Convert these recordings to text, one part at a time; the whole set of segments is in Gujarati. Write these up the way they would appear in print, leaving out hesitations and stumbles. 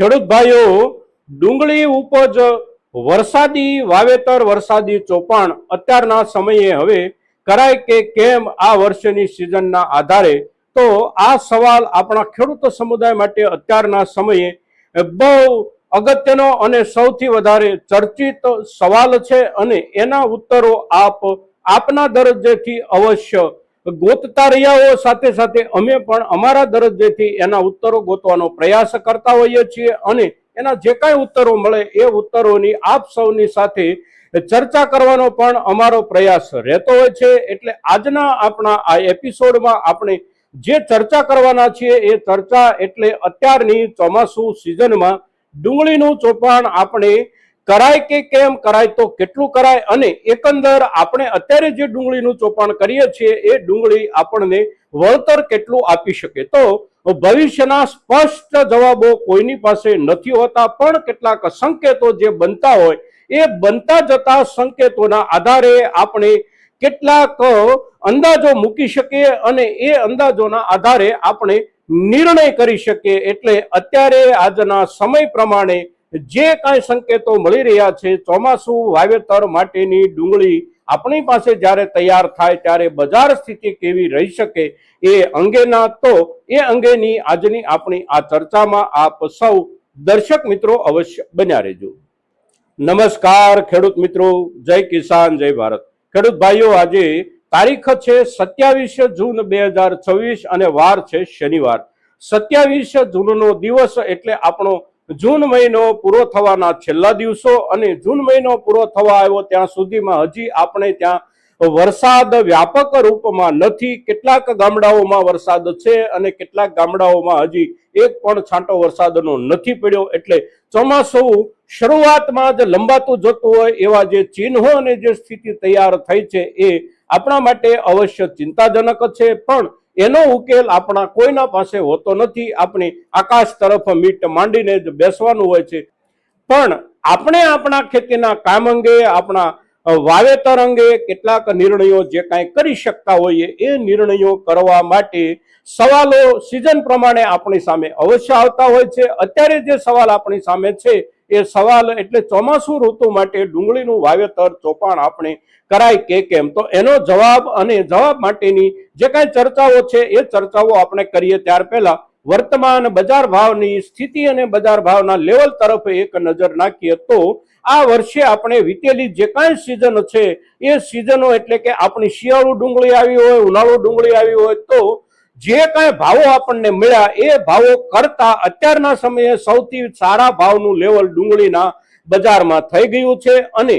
ખેડૂત ભાઈઓ, ડુંગળી ઉપજ વરસાદી વાવેતર, વરસાદી ચોપાણ અત્યારના સમયે હવે કરાય કે કેમ આ વર્ષની સિઝનના આધારે? તો આ સવાલ આપણા ખેડૂત સમુદાય માટે અત્યારના સમયે બહુ અગત્યનો અને સૌથી વધારે ચર્ચિત સવાલ છે અને એના ઉત્તરો આપના દરજ્જેથી અવશ્ય ગોતતા રહ્યા હો, સાથે સાથે અમે પણ અમારા દરજ્જેથી એના ઉત્તરો ગોતવાનો પ્રયાસ કરતા હોઈએ છીએ અને એના જે કાંઈ ઉત્તરો મળે એ ઉત્તરોની આપ સૌની સાથે ચર્ચા કરવાનો પણ અમારો પ્રયાસ રહેતો હોય છે. એટલે આજના આપણા આ એપિસોડમાં આપણે જે ચર્ચા કરવાના છીએ એ ચર્ચા એટલે અત્યારની ચોમાસુ સિઝનમાં ડુંગળીનું ચોપાણ આપણે કરાય કે કેમ કરાય, તો કેટલું કરાય અને એકંદર આપણે અત્યારે જે ડુંગળીનું ચોપાણ કરીએ છીએ એ ડુંગળી આપણને વળતર કેટલું આપી શકે? તો ભવિષ્યના સ્પષ્ટ જવાબો કોઈની પાસે નથી હોતા, પણ કેટલાક સંકેતો જે બનતા હોય એ બનતા જતા સંકેતોના આધારે આપણે કેટલાક અંદાજો મૂકી શકીએ અને એ અંદાજોના આધારે આપણે નિર્ણય કરી શકીએ. એટલે અત્યારે આજના સમય પ્રમાણે જે કાંઈ સંકેતો મળી રહ્યા છે, ચોમાસુ વાવેતર માટેની ડુંગળી આપણી પાસે જ્યારે તૈયાર થાય ત્યારે બજાર સ્થિતિ કેવી રહી શકે એ અંગેના, તો એ અંગેની આજની આપણી આ ચર્ચામાં આપ સૌ દર્શક મિત્રો અવશ્ય બન્યા રહેજો. નમસ્કાર ખેડૂત મિત્રો, જય કિસાન, જય ભારત. ખેડૂત ભાઈઓ, આજે તારીખ છે 27 જૂન 2026 અને વાર છે શનિવાર. 27 જૂનનો દિવસ એટલે આપણો જૂન મહિનો પૂરો થવાના છેલ્લા દિવસો, અને જૂન મહિનો પૂરો થવા આવ્યો ત્યાં સુધીમાં હજી આપણે ત્યાં વરસાદ વ્યાપક રૂપમાં નથી. કેટલાક ગામડાઓમાં વરસાદ છે અને કેટલાક ગામડાઓમાં હજી એક પણ છાંટો વરસાદનો નથી પડ્યો. એટલે ચોમાસું શરૂઆતમાં જ લંબાતું જતું હોય એવા જે ચિહ્નો અને જે સ્થિતિ તૈયાર થઈ છે એ આપણા માટે અવશ્ય ચિંતાજનક છે, પણ એનો ઉકેલ આપણા કોઈના પાસે હોતો નથી. આપણે આકાશ તરફ મીટ માંડીને જ બેસવાનું હોય છે. પણ આપણે આપણા ખેતીના કામ અંગે, આપણા વાવેતર અંગે કેટલાક નિર્ણયો જે કાંઈ કરી શકતા હોઈએ એ નિર્ણયો કરવા માટે સવાલો સિઝન પ્રમાણે આપણી સામે અવશ્ય આવતા હોય છે. અત્યારે જે સવાલ આપણી સામે છે એ સવાલ એટલે ચોમાસુ ઋતુ માટે ડુંગળીનું વાવેતર ચોપાણ આપણે કરાય કે કેમ? તો એનો જવાબ અને જવાબ માટેની જે કાંઈ ચર્ચાઓ છે એ ચર્ચાઓ આપણે કરીએ ત્યાર પહેલા વર્તમાન બજાર ભાવની સ્થિતિ અને બજાર ભાવના લેવલ તરફ એક નજર નાખીએ તો આ વર્ષે આપણે વીતેલી જે કાંઈ સિઝન છે એ સિઝનો એટલે કે આપણી શિયાળુ ડુંગળી આવી હોય, ઉનાળુ ડુંગળી આવી હોય, તો જે કાંઈ ભાવો આપણને મળ્યા એ ભાવો કરતા અત્યારના સમયે સૌથી સારા ભાવનું લેવલ ડુંગળીના બજારમાં થઈ ગયું છે. અને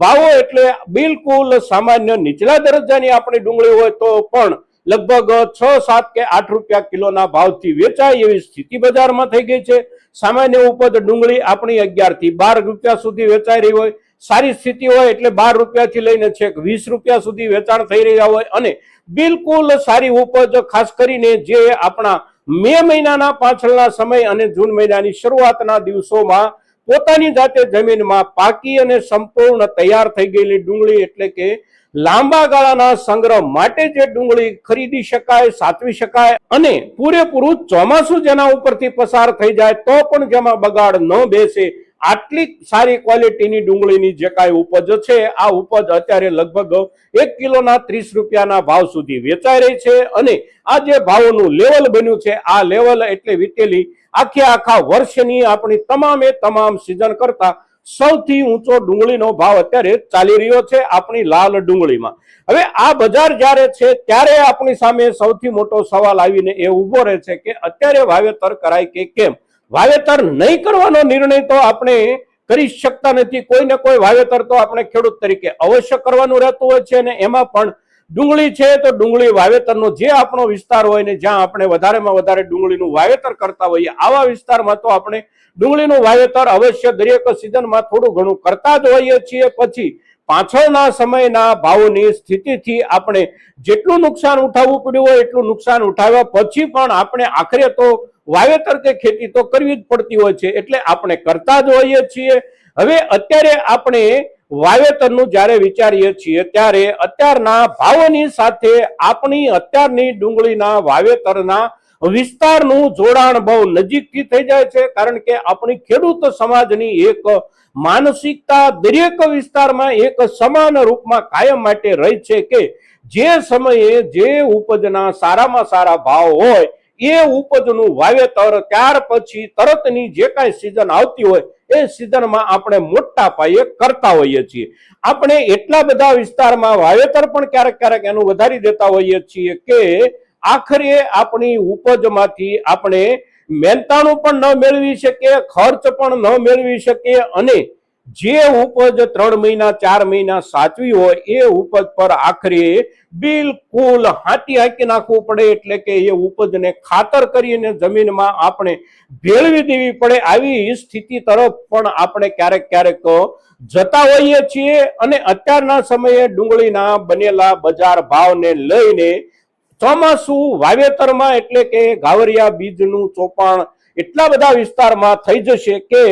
ભાવો એટલે બિલકુલ સામાન્ય નીચલા દરજ્જાની આપણી ડુંગળી હોય તો પણ લગભગ 6, 7 કે 8 રૂપિયા કિલોના ભાવથી વેચાય એવી સ્થિતિ બજારમાં થઈ ગઈ છે. સામાન્ય ઉપજ ડુંગળી આપણી 11 થી 12 રૂપિયા સુધી વેચાઈ રહી હોય, સારી સ્થિતિ હોય એટલે 12 રૂપિયાથી લઈને છેક 20 રૂપિયા સુધી વેચાણ થઈ રહ્યા હોય. અને બિલકુલ સારી ઉપજ ખાસ કરીને જે આપણા મે મહિનાના પાછળના સમય અને જૂન મહિનાની શરૂઆતના દિવસોમાં પોતાની જાતે જમીનમાં પાકી અને સંપૂર્ણ તૈયાર થઈ ગયેલી ડુંગળી એટલે કે લાંબા ગાળાના સંગ્રહ માટે જે ડુંગળી ખરીદી શકાય, સાચવી શકાય અને પૂરેપૂરું ચોમાસું જેના ઉપરથી પસાર થઈ જાય તો પણ જેમાં બગાડ ન બેસે આટલી સારી ક્વોલિટીની ડુંગળીની જે કાંઈ ઉપજ છે આ ઉપજ અત્યારે લગભગ 1 કિલોના 30 રૂપિયાના ભાવ સુધી વેચાઈ રહી છે. અને આ જે ભાવોનું લેવલ બન્યું છે આ લેવલ એટલે વીતેલી આખા વર્ષની આપણી તમામે તમામ સિઝન કરતા સૌથી ઊંચો ડુંગળીનો ભાવ અત્યારે ચાલી રહ્યો છે આપણી લાલ ડુંગળીમાં. હવે આ બજાર જ્યારે છે ત્યારે આપણી સામે સૌથી મોટો સવાલ આવીને એ ઉભો રહે છે કે અત્યારે વાવેતર કરાય કે કેમ? વાવેતર નહીં કરવાનો નિર્ણય તો આપણે કરી શકતા નથી. કોઈ ને કોઈ વાવેતર તો આપણે ખેડૂત તરીકે અવશ્ય કરવાનું રહેતું હોય છે. અને એમાં પણ ડુંગળી છે તો ડુંગળી વાવેતરનો જે આપણો વિસ્તાર હોય ને જ્યાં આપણે વધારેમાં વધારે ડુંગળીનું વાવેતર કરતા હોઈએ આવા વિસ્તારમાં તો આપણે ડુંગળીનું વાવેતર અવશ્ય દરેક સિઝનમાં થોડું ઘણું કરતા જ હોઈએ છીએ. પછી પાછળના સમયના ભાવોની સ્થિતિથી આપણે જેટલું નુકસાન ઉઠાવવું પડ્યું હોય એટલું નુકસાન ઉઠાવ્યા પછી પણ આપણે આખરે તો વાવેતર કે ખેતી તો કરવી જ પડતી હોય છે, એટલે આપણે કરતા જ હોઈએ છીએ. હવે અત્યારે આપણે વાવેતરનું જ્યારે વિચારીએ છીએ ત્યારે અત્યારના ભાવોની સાથે આપણી અત્યારની ડુંગળીના વાવેતરના વિસ્તારનું જોડાણ બહુ નજીકથી થઈ જાય છે, કારણ કે આપણી ખેડૂત સમાજની એક માનસિકતા દરેક વિસ્તારમાં એક સમાન રૂપમાં કાયમ માટે રહી છે કે જે સમયે જે ઉપજના સારામાં સારા ભાવ હોય એ ઉપજનું વાવેતર ત્યાર પછી તરતની જે કાંઈ સિઝન આવતી હોય એ સિઝનમાં આપણે મોટા પાયે કરતા હોઈએ છીએ. આપણે એટલા બધા વિસ્તારમાં વાવેતર પણ ક્યારેક ક્યારેક એનું વધારી દેતા હોઈએ છીએ કે આખરે આપણી ઉપજમાંથી આપણે મહેનતાણું પણ ન મેળવી શકીએ, ખર્ચ પણ ન મેળવી શકીએ અને જે ઉપજ 3 મહિના 4 મહિના સાચવી હોય એ ઉપજ પર આખરે બિલકુલ હાંકી નાખવું પડે, એટલે કે એ ઉપજને ખાતર કરીને જમીનમાં આપણે ભેળવી દેવી પડે. આવી સ્થિતિ તરફ પણ આપણે ક્યારેક ક્યારેક જતા હોઈએ છીએ. અને અત્યારના સમયે ડુંગળીના બનેલા બજાર ભાવને લઈને ચોમાસું વાવેતરમાં એટલે કે ગાવરિયા બીજનું ચોપાણ એટલા બધા વિસ્તારમાં થઈ જશે કે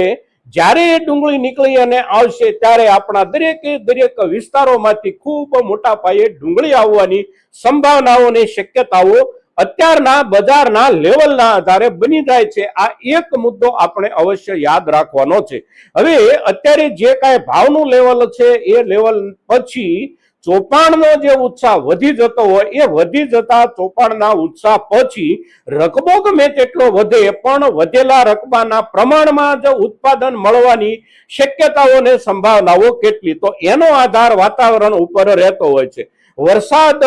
જ્યારે એ ડુંગળી નીકળી અને આવશે ત્યારે આપણા દરેક વિસ્તારોમાંથી ખૂબ મોટા પાયે ડુંગળી આવવાની સંભાવનાઓની શક્યતાઓ અત્યારના બજારના લેવલના આધારે બની જાય છે. આ એક મુદ્દો આપણે અવશ્ય યાદ રાખવાનો છે. હવે અત્યારે જે કાંઈ ભાવનું લેવલ છે એ લેવલ પછી ચોપાણનો જે ઉત્સાહ વધી જતો હોય એ વધી જતા ચોપાણના ઉત્સાહ પછી રકબો ગમે તેટલો વધે પણ વધેલા રકબાના પ્રમાણમાં જ ઉત્પાદન મળવાની શક્યતાઓને સંભાવનાઓ કેટલી, તો એનો આધાર વાતાવરણ ઉપર રહેતો હોય છે. વરસાદ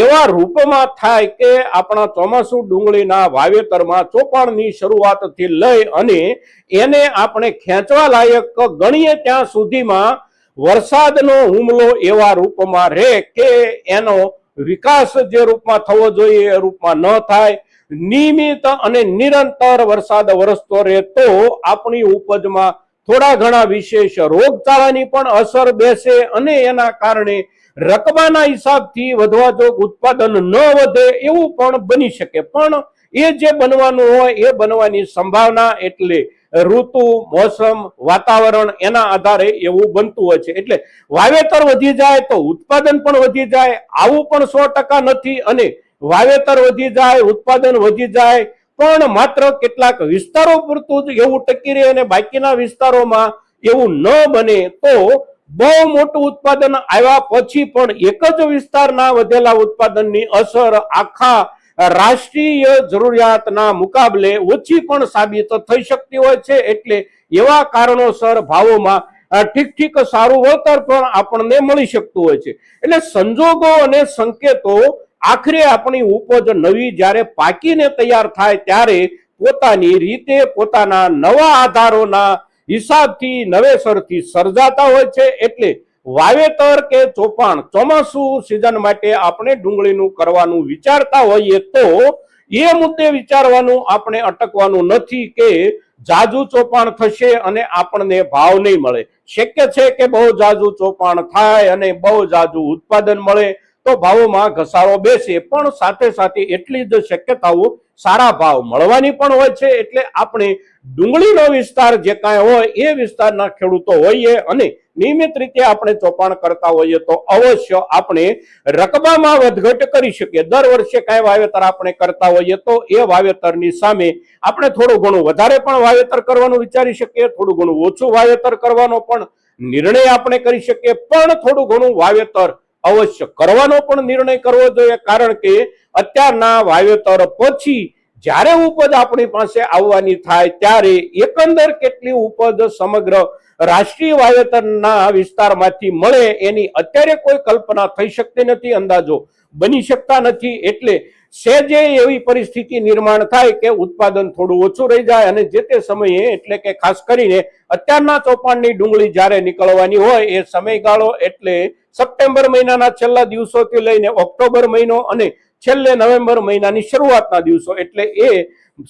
એવા રૂપમાં થાય કે આપણા ચોમાસુ ડુંગળીના વાવેતરમાં ચોપાણની શરૂઆતથી લઈ અને એને આપણે ખેંચવા લાયક ગણીએ ત્યાં સુધીમાં વરસાદનો હુમલો એવા રૂપમાં રહે કે એનો વિકાસ જે રૂપમાં થવો જોઈએ એ રૂપમાં ન થાય. નિયમિત અને નિરંતર વરસાદ વરસતો રહે તો આપણી ઉપજમાં થોડા ઘણા વિશેષ રોગચાળાની પણ અસર બેસે અને એના કારણે રકબાના હિસાબથી વધવા જોગ ઉત્પાદન ન વધે એવું પણ બની શકે. પણ એ જે બનવાનું હોય એ બનવાની સંભાવના એટલે ઋતુ, મોસમ, વાતાવરણ એના આધારે એવું બનતું હોય છે. એટલે વાવેતર વધી જાય તો ઉત્પાદન પણ વધી જાય, આવું પણ 100% નથી. અને વાવેતર વધી જાય, ઉત્પાદન વધી જાય પણ માત્ર કેટલાક વિસ્તારો પૂરતું જ એવું ટકી રહે અને બાકીના વિસ્તારોમાં એવું ન બને તો બહુ મોટું ઉત્પાદન આવ્યા પછી પણ એક જ વિસ્તારના વધેલા ઉત્પાદનની અસર આખા રાષ્ટ્રીય જરૂરિયાતના મુકાબલે ઓછી પણ સાબિત થઈ શકતી હોય છે. એટલે એવા કારણોસર ભાવોમાં ઠીક સારું વળતર પણ આપણને મળી શકતું હોય છે. એટલે સંજોગો અને સંકેતો આખરે આપણી ઉપજ નવી જ્યારે પાકીને તૈયાર થાય ત્યારે પોતાની રીતે પોતાના નવા આધારોના હિસાબથી નવેસરથી સર્જાતા હોય છે. એટલે વાવેતર કે ચોપાણ ચોમાસુ સિઝન માટે આપણે ડુંગળીનું કરવાનું વિચારતા હોઈએ તો એ મુદ્દે વિચારવાનું આપણે અટકવાનું નથી કે જાજુ ચોપાણ થશે અને આપણને ભાવ નહીં મળે. શક્ય છે કે બહુ જાજુ ચોપાણ થાય અને બહુ જાજુ ઉત્પાદન મળે તો ભાવોમાં ઘસારો બેસે, પણ સાથે સાથે એટલી જ શક્યતાઓ સારા ભાવ મળવાની પણ હોય છે. એટલે આપણે ડુંગળીનો વિસ્તાર જે કાંઈ હોય એ વિસ્તારના ખેડૂતો હોઈએ અને નિયમિત રીતે આપણે ચોપાણ કરતા હોઈએ તો અવશ્ય આપણે રકબામાં વધઘટ કરી શકીએ. દર વર્ષે કાંઈ વાવેતર આપણે કરતા હોઈએ તો એ વાવેતરની સામે આપણે થોડું ઘણું વધારે પણ વાવેતર કરવાનું વિચારી શકીએ, થોડું ઘણું ઓછું વાવેતર કરવાનો પણ નિર્ણય આપણે કરી શકીએ, પણ થોડું ઘણું વાવેતર અવશ્ય કરવાનો પણ નિર્ણય કરવો જોઈએ. કારણ કે અત્યારના વાવેતર પછી જ્યારે ઉપજ આપણી પાસે આવવાની થાય ત્યારે એકંદર કેટલી ઉપજ સમગ્ર રાષ્ટ્રીય વાવેતરના વિસ્તારમાંથી મળે એની અત્યારે કોઈ કલ્પના થઈ શકતી નથી, અંદાજો બની શકતા નથી. એટલે સહેજે એવી પરિસ્થિતિ નિર્માણ થાય કે ઉત્પાદન થોડું ઓછું રહી જાય અને જે તે સમયે એટલે કે ખાસ કરીને અત્યારના ચોપાણની ડુંગળી જ્યારે નીકળવાની હોય એ સમયગાળો એટલે સપ્ટેમ્બર મહિનાના છેલ્લા દિવસોથી લઈને ઓક્ટોબર મહિનો અને છેલ્લે નવેમ્બર મહિનાની શરૂઆતના દિવસો, એટલે એ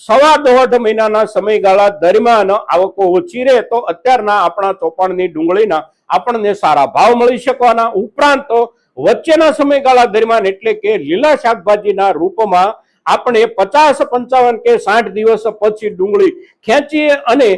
1.5 મહિનાના સમયગાળા દરમિયાન આવકો ઓછી રહે તો અત્યારના આપણા ચોપાણની ડુંગળીના આપણને સારા ભાવ મળી શકવાના ઉપરાંત વચ્ચેના સમયગાળા દરમિયાન એટલે કે લીલા શાકભાજીના રૂપમાં આપણે 50, 55 કે 60 દિવસ પછી ડુંગળી ખેંચી અને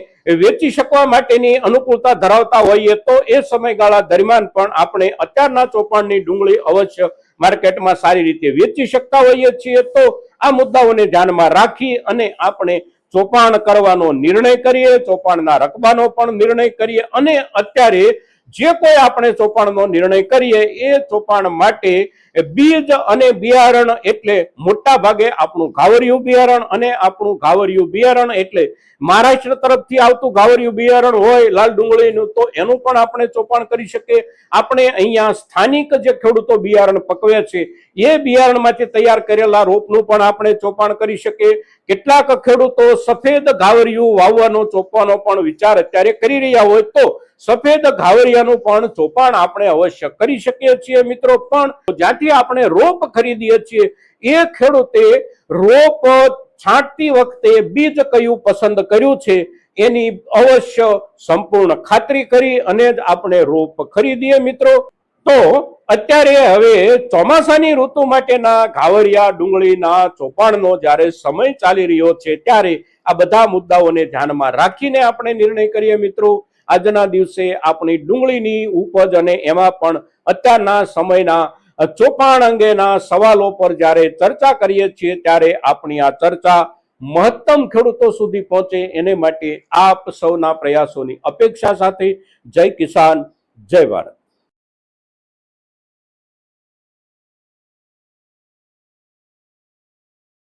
વેચી શકવા માટેની અનુકૂળતા ધરાવતા હોઈએ તો એ સમયગાળા દરમિયાન પણ આપણે અત્યારના ચોપાણની ડુંગળી અવશ્ય માર્કેટમાં સારી રીતે વેચી શકતા હોઈએ છીએ. તો આ મુદ્દાઓને ધ્યાનમાં રાખી અને આપણે ચોપાણ કરવાનો નિર્ણય કરીએ, ચોપાણના રકબાનો પણ નિર્ણય કરીએ અને અત્યારે જે કોઈ આપણે ચોપાણનો નિર્ણય કરીએ એ ચોપાણ માટે બીજ અને બિયારણ એટલે મોટા ભાગે આપણું ઘાવરિયું બિયારણ અને આપણું ઘાવરિયું બિયારણ એટલે મહારાષ્ટ્ર તરફથી આવતું ઘાવરિયું બિયારણ હોય લાલ ડુંગળીનું તો એનું પણ આપણે ચોપાણ કરી શકીએ. આપણે અહીંયા સ્થાનિક જે ખેડૂતો બિયારણ પકવે છે એ બિયારણમાંથી તૈયાર કરેલા રોપનું પણ આપણે ચોપાણ કરી શકીએ. કેટલાક ખેડૂતો સફેદ ઘાવરિયું વાવવાનો ચોપવાનો પણ વિચાર અત્યારે કરી રહ્યા હોય તો સફેદ ઘાવરિયાનું પણ ચોપાણ આપણે અવશ્ય કરી શકીએ છીએ મિત્રો. પણ જ્યાંથી આપણે રોપ ખરીદીએ છીએ એ ખેડૂતે રોપ છાંટતી વખતે બીજ કયું પસંદ કર્યું છે એની અવશ્ય સંપૂર્ણ ખાતરી કરી અને જ આપણે રોપ ખરીદીએ મિત્રો. તો અત્યારે હવે ચોમાસાની ઋતુ માટેના ઘાવરિયા ડુંગળીના ચોપાણનો જ્યારે સમય ચાલી રહ્યો છે ત્યારે આ બધા મુદ્દાઓને ધ્યાનમાં રાખીને આપણે નિર્ણય કરીએ મિત્રો. આજના દિવસે આપણી ડુંગળીની ઉપજ અને એમાં પણ અત્યારના સમયના ચોપાણ અંગેના સવાલો પર જ્યારે ચર્ચા કરીએ છીએ ત્યારે આપણી આ ચર્ચા મહત્તમ ખેડૂતો સુધી પહોંચે એને માટે આપ સૌના પ્રયાસોની અપેક્ષા સાથે જય કિસાન, જય ભારત.